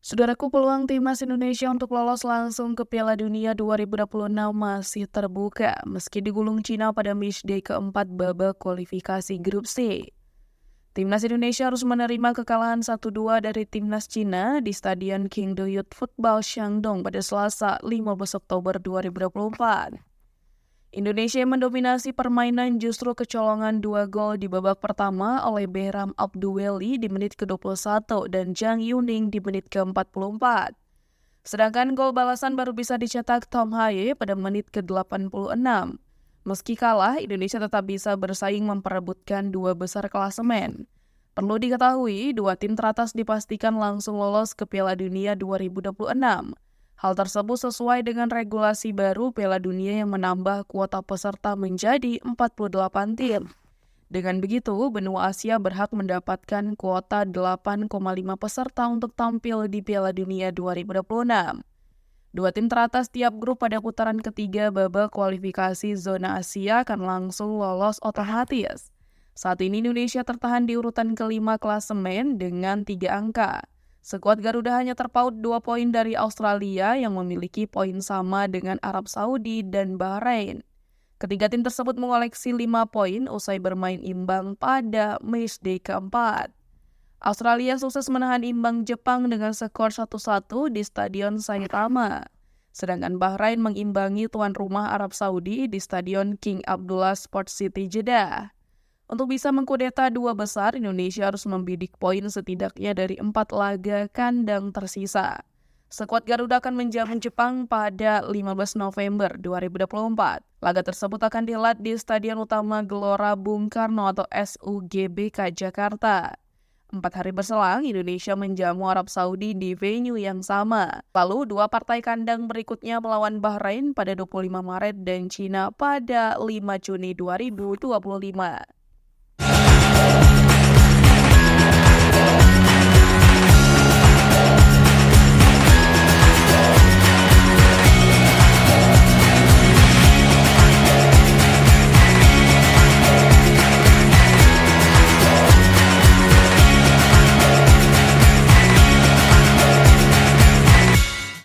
Saudaraku, peluang timnas Indonesia untuk lolos langsung ke Piala Dunia 2026 masih terbuka meski digulung Cina pada matchday keempat babak kualifikasi grup C. Timnas Indonesia harus menerima kekalahan 1-2 dari timnas Cina di Stadion King Duyut Football Shandong pada Selasa 15 Oktober 2024. Indonesia yang mendominasi permainan justru kecolongan 2 gol di babak pertama oleh Behram Abduweli di menit ke-21 dan Jang Yuning di menit ke-44. Sedangkan gol balasan baru bisa dicetak Tom Haye pada menit ke-86. Meski kalah, Indonesia tetap bisa bersaing memperebutkan dua besar klasemen. Perlu diketahui, dua tim teratas dipastikan langsung lolos ke Piala Dunia 2026. Hal tersebut sesuai dengan regulasi baru Piala Dunia yang menambah kuota peserta menjadi 48 tim. Dengan begitu, benua Asia berhak mendapatkan kuota 8,5 peserta untuk tampil di Piala Dunia 2026. Dua tim teratas tiap grup pada putaran ketiga babak kualifikasi zona Asia akan langsung lolos otomatis. Saat ini Indonesia tertahan di urutan kelima klasemen dengan 3 angka. Skuad Garuda hanya terpaut 2 poin dari Australia yang memiliki poin sama dengan Arab Saudi dan Bahrain. Ketiga tim tersebut mengoleksi 5 poin usai bermain imbang pada matchday keempat. Australia sukses menahan imbang Jepang dengan skor 1-1 di Stadion Saitama. Sedangkan Bahrain mengimbangi tuan rumah Arab Saudi di Stadion King Abdullah Sports City Jeddah. Untuk bisa mengkudeta dua besar, Indonesia harus membidik poin setidaknya dari 4 laga kandang tersisa. Skuad Garuda akan menjamu Jepang pada 15 November 2024. Laga tersebut akan dihelat di Stadion Utama Gelora Bung Karno atau SUGBK Jakarta. 4 hari berselang, Indonesia menjamu Arab Saudi di venue yang sama. Lalu, dua partai kandang berikutnya melawan Bahrain pada 25 Maret dan Cina pada 5 Juni 2025.